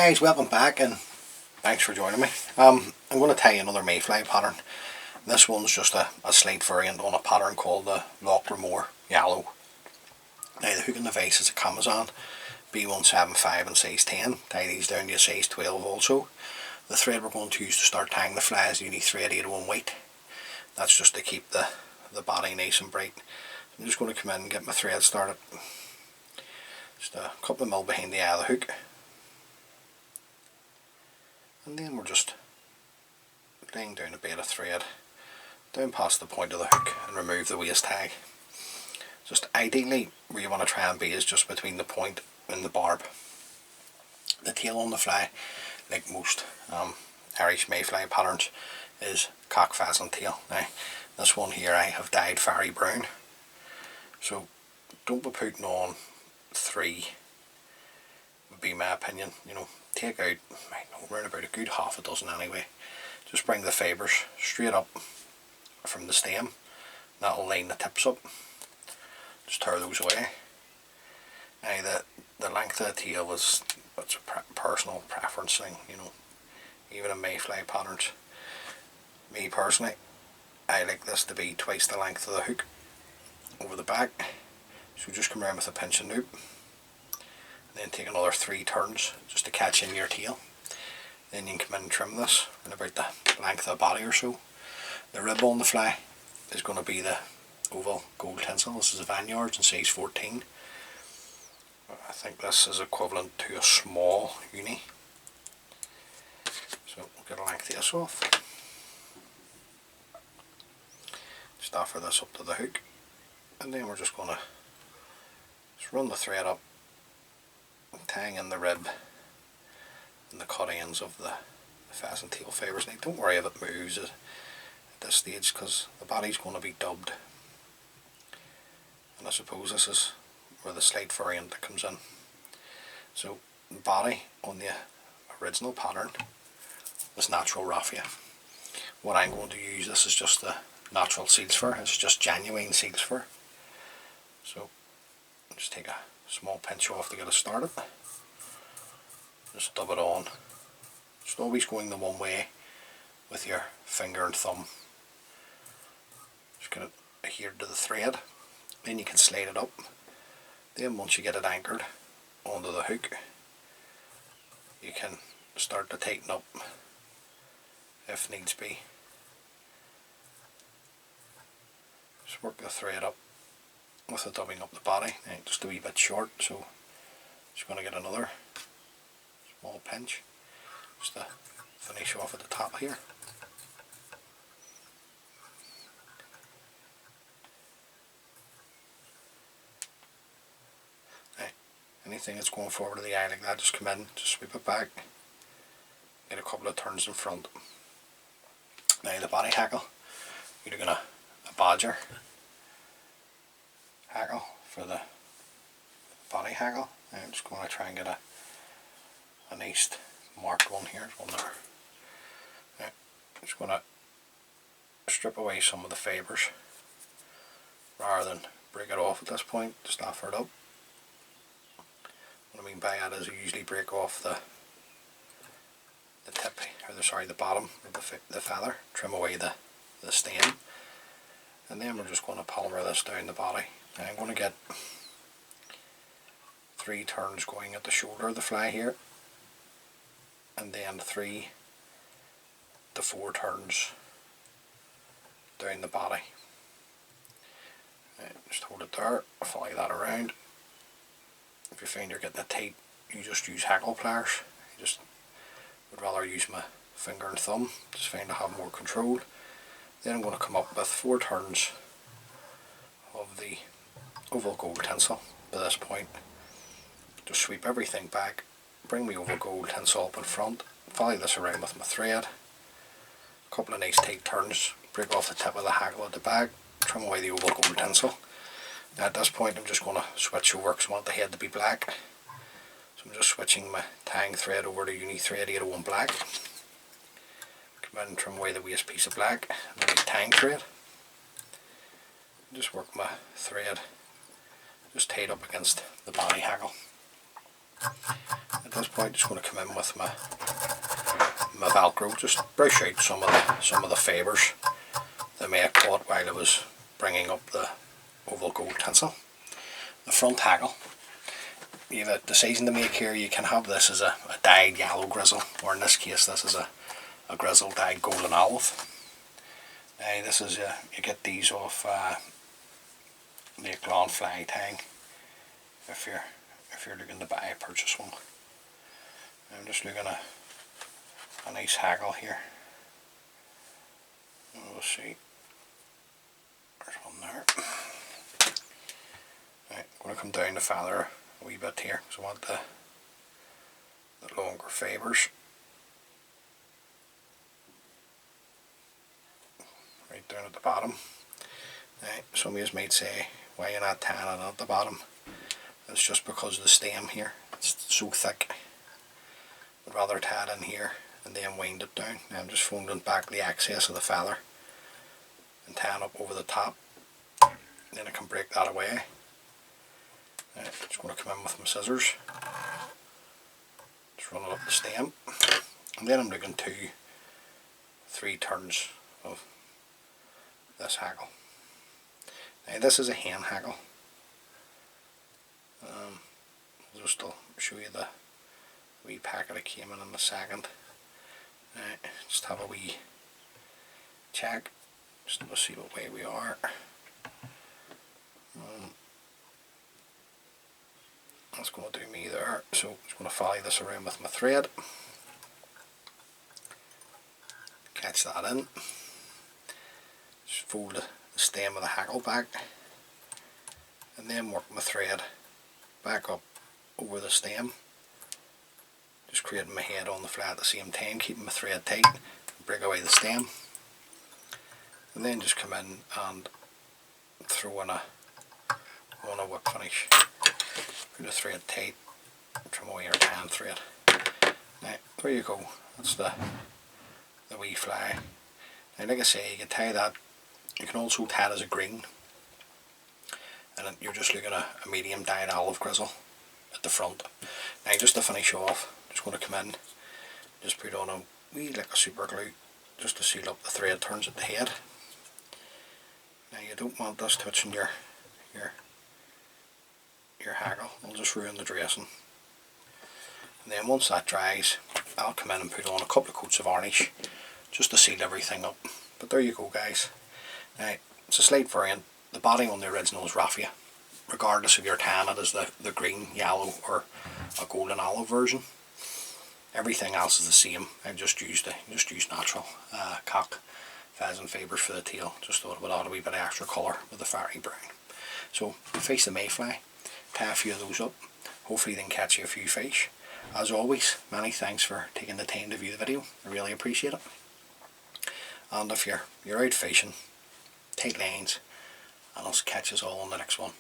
guys, welcome back and thanks for joining me. I'm going to tie another mayfly pattern. This one's just a slight variant on a pattern called the Ramor Variant. Now the hook and the vise is a Amazon B175 and size 10. Tie these down to a size 12 also. The thread we're going to use to start tying the fly is uni thread 801 weight. That's just to keep the body nice and bright. I'm just going to come in and get my thread started. Just a couple of mil behind the eye of the hook. And then we're just laying down a bit of thread down past the point of the hook and remove the waist tag. Just ideally where you want to try and be is just between the point and the barb. The tail on the fly, like most Irish mayfly patterns, is cock pheasant tail. Now this one here I have dyed fiery brown, so don't be putting on 3 would be my opinion. You know, take out around about a good half a dozen anyway. Just bring the fibres straight up from the stem. That'll line the tips up. Just tear those away. Now the length of the tail it's a personal preference thing, you know, even in mayfly patterns. Me personally, I like this to be twice the length of the hook over the back. So just come around with a pinch and loop. Then take another 3 turns just to catch in your tail. Then you can come in and trim this in about the length of the body or so. The rib on the fly is going to be the oval gold tinsel. This is a Vineyards in size 14. I think this is equivalent to a small uni. So we'll get a length of this off. Just offer this up to the hook. And then we're just going to run the thread up, tying in the rib and the cut ends of the pheasant tail fibres. Now don't worry if it moves at this stage because the body's going to be dubbed, and I suppose this is where the slight variant comes in. So the body on the original pattern was natural raffia. What I'm going to use, this is just the natural seal's fur. It's just genuine seal's fur. So just take a small pinch off to get us started. Just dub it on. Just always going the one way with your finger and thumb. Just get it adhered to the thread. Then you can slide it up. Then once you get it anchored onto the hook, you can start to tighten up if needs be. Just work the thread up with the dubbing up the body. Now, just a wee bit short, so just going to get another small pinch just to finish off at the top here. Now, anything that's going forward to the eye like that, just come in, just sweep it back, get a couple of turns in front. Now the body hackle, you're doing a badger hackle for the body hackle. I'm just going to try and get a nice marked one here. One there. Now, I'm just going to strip away some of the fibres rather than break it off at this point. Just offer it up. What I mean by that is I usually break off the tip, or the bottom of the feather, trim away the stem, and then we're just going to polymer this down the body. Now I'm going to get 3 turns going at the shoulder of the fly here, and then 3 to 4 turns down the body. Now, just hold it there, follow that around. If you find you're getting it tight, you just use hackle pliers. I just would rather use my finger and thumb, just find I have more control. Then I'm going to come up with 4 turns of the oval gold tinsel. By this point, just sweep everything back, bring my oval gold tinsel up in front, follow this around with my thread, a couple of nice tight turns, break off the tip of the hackle at the back, trim away the oval gold tinsel. Now at this point I'm just going to switch over because I want the head to be black. So I'm just switching my tying thread over to uni thread 801 black. Come in and trim away the waist piece of black, and then the tying thread. Just work my thread just tied up against the body hackle. At this point, just going to come in with my Velcro, just brush out some of the fibres that may have caught while I was bringing up the oval gold tinsel. The front hackle, you have a decision to make here. You can have this as a dyed yellow grizzle, or in this case this is a grizzle dyed golden olive. Now this is you get these off the Glon Fly tag if you're looking to buy purchase one. I'm just looking at a nice hackle here. We'll see. There's one there. Right, I'm going to come down the feather a wee bit here because I want the longer fibres. Right down at the bottom. Now, some of you might say, why you're not tanning at the bottom? It's just because of the stem here. It's so thick. I'd rather tie it in here and then wind it down. Now I'm just folding back the excess of the feather and tying up over the top. Then I can break that away. Right, just going to come in with my scissors. Just run it up the stem. And then I'm looking 2-3 turns of this hackle. Now this is a hen hackle. I'll show you the wee packet that came in a second. Right, just have a wee check, just to see what way we are. That's going to do me there, so I'm just going to follow this around with my thread. Catch that in. Just fold the stem of the hackle back, and then work my thread back up over the stem, just creating my head on the fly at the same time, keeping my thread tight, break away the stem, and then just come in and throw in a whip finish. Put the thread tight, trim away your tan thread. Now there you go, that's the wee fly. Now like I say, you can tie that, you can also tie it as a green, and you're just looking at a medium dyed olive grizzle at the front. Now just to finish off, just going to come in, just put on a wee lick of super glue just to seal up the thread turns at the head. Now you don't want this touching your hackle, it'll just ruin the dressing. And then once that dries, I'll come in and put on a couple of coats of varnish just to seal everything up. But there you go guys. Now it's a slight variant. The body on the original is raffia, regardless if you're tanning it as the green, yellow or a golden olive version. Everything else is the same. I've just used natural cock pheasant fibres for the tail. Just thought it would add a wee bit of extra colour with the fiery brown. So face the mayfly, tie a few of those up. Hopefully they can catch you a few fish. As always, many thanks for taking the time to view the video. I really appreciate it. And if you're out fishing, take lines, and I'll catch us all on the next one.